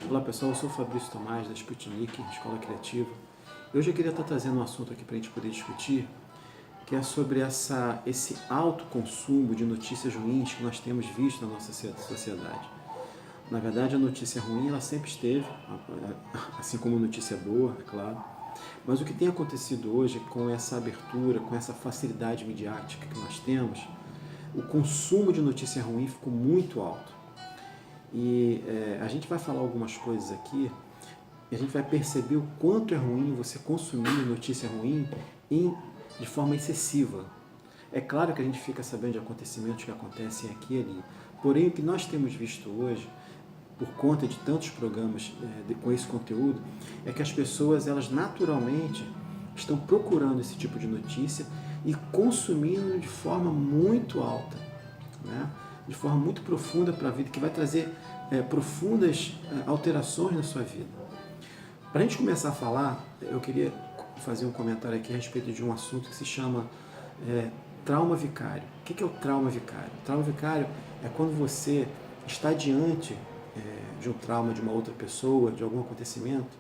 Olá pessoal, eu sou o Fabrício Tomás da Sputnik, Escola Criativa. E hoje eu queria estar trazendo um assunto aqui para a gente poder discutir, que é sobre esse alto consumo de notícias ruins que nós temos visto na nossa sociedade. Na verdade, a notícia ruim ela sempre esteve, assim como a notícia boa, é claro. Mas o que tem acontecido hoje com essa abertura, com essa facilidade midiática que nós temos, o consumo de notícia ruim ficou muito alto. E a gente vai falar algumas coisas aqui e a gente vai perceber o quanto é ruim você consumir notícia ruim de forma excessiva. É claro que a gente fica sabendo de acontecimentos que acontecem aqui e ali, porém o que nós temos visto hoje, por conta de tantos programas com esse conteúdo, é que as pessoas elas naturalmente estão procurando esse tipo de notícia e consumindo de forma muito alta, né? De forma muito profunda para a vida, que vai trazer profundas alterações na sua vida. Para a gente começar a falar, eu queria fazer um comentário aqui a respeito de um assunto que se chama trauma vicário. O que é o trauma vicário? O trauma vicário é quando você está diante de um trauma de uma outra pessoa, de algum acontecimento,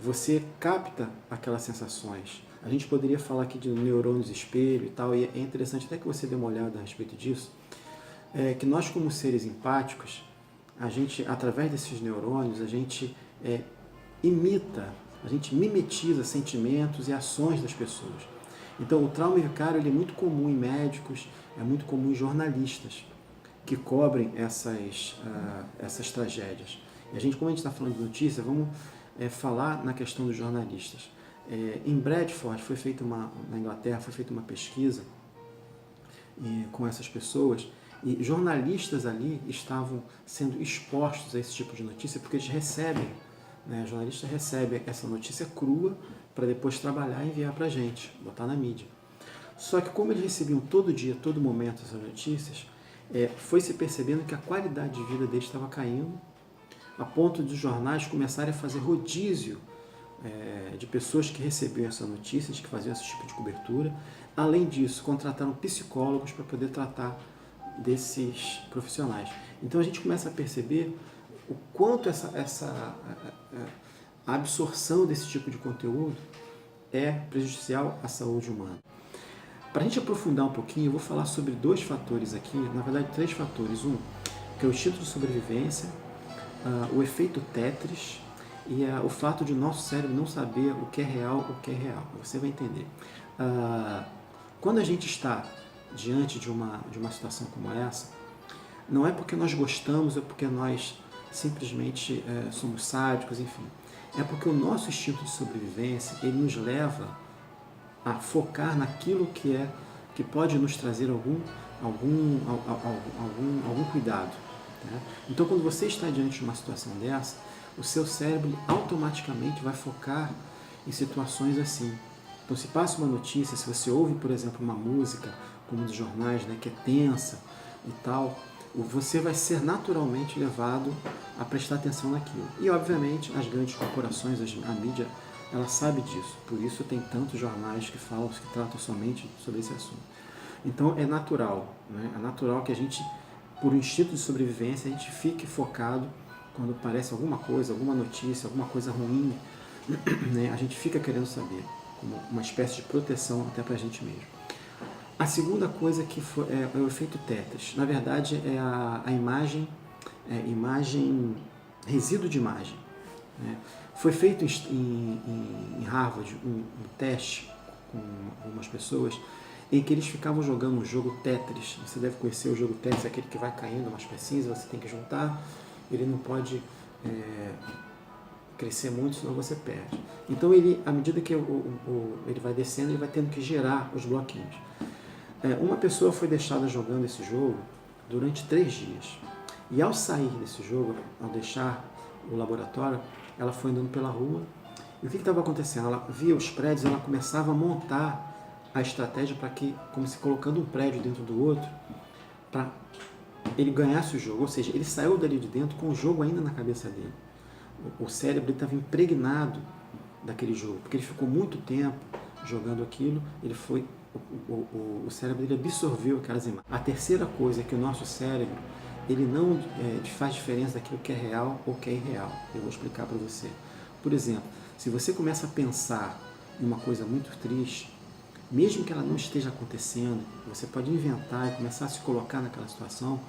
você capta aquelas sensações. A gente poderia falar aqui de neurônios espelho e tal, e é interessante até que você dê uma olhada a respeito disso, que nós como seres empáticos, a gente, através desses neurônios, a gente imita, a gente mimetiza sentimentos e ações das pessoas. Então o trauma vicário ele é muito comum em médicos, é muito comum em jornalistas que cobrem essas tragédias. E a gente, como a gente está falando de notícia, vamos falar na questão dos jornalistas. Em Bradford, na Inglaterra, foi feita uma pesquisa com essas pessoas, e jornalistas ali estavam sendo expostos a esse tipo de notícia porque eles recebem, né, jornalistas recebem essa notícia crua para depois trabalhar e enviar para a gente, botar na mídia. Só que como eles recebiam todo dia, todo momento essas notícias, foi se percebendo que a qualidade de vida deles estava caindo, a ponto de os jornais começarem a fazer rodízio de pessoas que recebiam essas notícias, que faziam esse tipo de cobertura. Além disso, contrataram psicólogos para poder tratar desses profissionais. Então a gente começa a perceber o quanto a absorção desse tipo de conteúdo é prejudicial à saúde humana. Para a gente aprofundar um pouquinho, eu vou falar sobre dois fatores aqui, na verdade três fatores. Um, que é o instinto de sobrevivência, o efeito Tetris e o fato de o nosso cérebro não saber o que é real, o que é real. Você vai entender. Quando a gente está diante de uma situação como essa, não é porque nós gostamos, é porque nós simplesmente somos sádicos, enfim. É porque o nosso instinto de sobrevivência, ele nos leva a focar naquilo que pode nos trazer algum cuidado. Né? Então, quando você está diante de uma situação dessa, o seu cérebro automaticamente vai focar em situações assim. Então, se passa uma notícia, se você ouve, por exemplo, uma música, como dos jornais, né, que é tensa e tal, você vai ser naturalmente levado a prestar atenção naquilo. E, obviamente, as grandes corporações, a mídia, ela sabe disso. Por isso tem tantos jornais que tratam somente sobre esse assunto. Então, é natural, né? É natural que a gente, por instinto de sobrevivência, a gente fique focado quando aparece alguma coisa, alguma notícia, alguma coisa ruim, né? A gente fica querendo saber, como uma espécie de proteção até para a gente mesmo. A segunda coisa é o efeito Tetris. Na verdade, é a imagem, resíduo de imagem. Né? Foi feito em Harvard um teste com algumas pessoas em que eles ficavam jogando um jogo Tetris. Você deve conhecer o jogo Tetris, aquele que vai caindo umas pecinhas, você tem que juntar, ele não pode crescer muito, senão você perde. Então, à medida que ele vai descendo, ele vai tendo que gerar os bloquinhos. Uma pessoa foi deixada jogando esse jogo durante 3 dias. E ao sair desse jogo, ao deixar o laboratório, ela foi andando pela rua. E o que estava acontecendo? Ela via os prédios, ela começava a montar a estratégia para que, como se colocando um prédio dentro do outro, para ele ganhasse o jogo. Ou seja, ele saiu dali de dentro com o jogo ainda na cabeça dele. O cérebro estava impregnado daquele jogo, porque ele ficou muito tempo jogando aquilo, o cérebro dele absorveu aquelas imagens. A terceira coisa é que o nosso cérebro ele não faz diferença daquilo que é real ou que é irreal. Eu vou explicar para você. Por exemplo, se você começa a pensar em uma coisa muito triste, mesmo que ela não esteja acontecendo, você pode inventar e começar a se colocar naquela situação,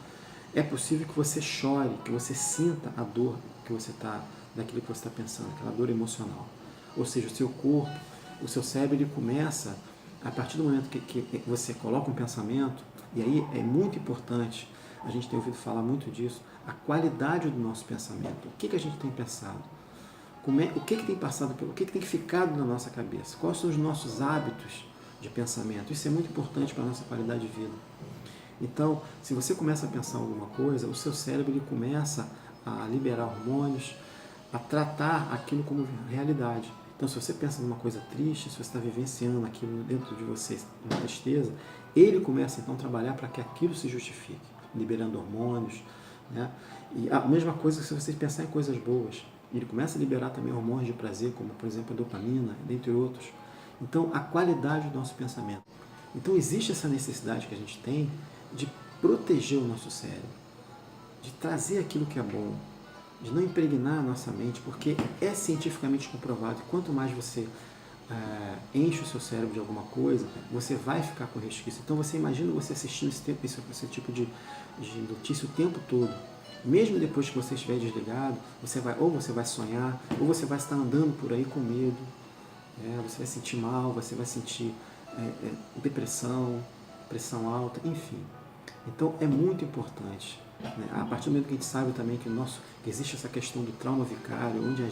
é possível que você chore, que você sinta a dor que você está, daquilo que você está pensando, aquela dor emocional. Ou seja, o seu corpo, o seu cérebro, ele começa, a partir do momento que você coloca um pensamento, e aí é muito importante, a gente tem ouvido falar muito disso, a qualidade do nosso pensamento. O que a gente tem pensado? O que tem passado, o que tem ficado na nossa cabeça? Quais são os nossos hábitos de pensamento? Isso é muito importante para a nossa qualidade de vida. Então, se você começa a pensar alguma coisa, o seu cérebro ele começa a liberar hormônios, a tratar aquilo como realidade. Então, se você pensa numa coisa triste, se você está vivenciando aquilo dentro de você, uma tristeza, ele começa então a trabalhar para que aquilo se justifique, liberando hormônios, né? E a mesma coisa se você pensar em coisas boas, ele começa a liberar também hormônios de prazer, como por exemplo a dopamina, dentre outros. Então, a qualidade do nosso pensamento. Então, existe essa necessidade que a gente tem de proteger o nosso cérebro, de trazer aquilo que é bom, de não impregnar a nossa mente, porque é cientificamente comprovado que quanto mais você enche o seu cérebro de alguma coisa, você vai ficar com resquício. Então você imagina você assistindo esse tipo de notícia o tempo todo. Mesmo depois que você estiver desligado, você vai sonhar, ou você vai estar andando por aí com medo, você vai sentir mal, você vai sentir depressão, pressão alta, enfim. Então é muito importante, né? A partir do momento que a gente sabe também que existe essa questão do trauma vicário, onde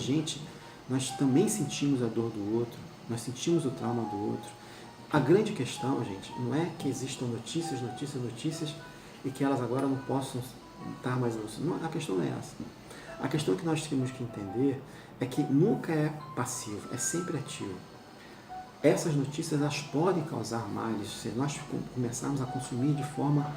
nós também sentimos a dor do outro, nós sentimos o trauma do outro. A grande questão, gente, não é que existam notícias, notícias, notícias e que elas agora não possam estar mais a questão não é essa. A questão que nós temos que entender é que nunca é passivo, é sempre ativo. Essas notícias elas podem causar males se nós começarmos a consumir de forma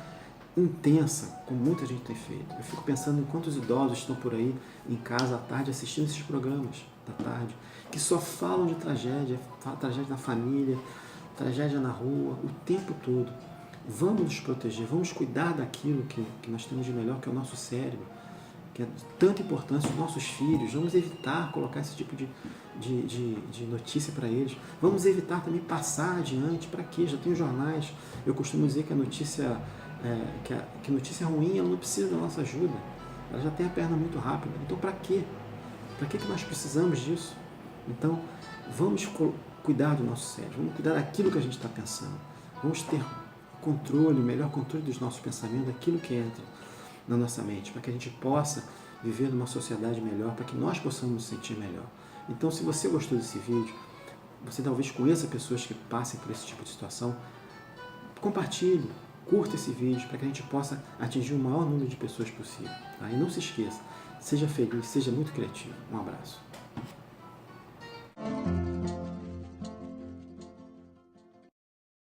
intensa, como muita gente tem feito. Eu fico pensando em quantos idosos estão por aí em casa à tarde assistindo esses programas da tarde, que só falam de tragédia na família, tragédia na rua, o tempo todo. Vamos nos proteger, vamos cuidar daquilo que nós temos de melhor, que é o nosso cérebro, que é de tanta importância, os nossos filhos. Vamos evitar colocar esse tipo de notícia para eles. Vamos evitar também passar adiante. Para quê? Já tem os jornais. Eu costumo dizer que a notícia que notícia ruim, ela não precisa da nossa ajuda. Ela já tem a perna muito rápida. Então, para quê? Para que nós precisamos disso? Então, vamos cuidar do nosso cérebro, vamos cuidar daquilo que a gente está pensando. Vamos ter controle, melhor controle dos nossos pensamentos, daquilo que entra na nossa mente, para que a gente possa viver numa sociedade melhor, para que nós possamos nos sentir melhor. Então, se você gostou desse vídeo, você talvez conheça pessoas que passem por esse tipo de situação, compartilhe, curta esse vídeo para que a gente possa atingir o maior número de pessoas possível. Tá? E não se esqueça, seja feliz, seja muito criativo. Um abraço.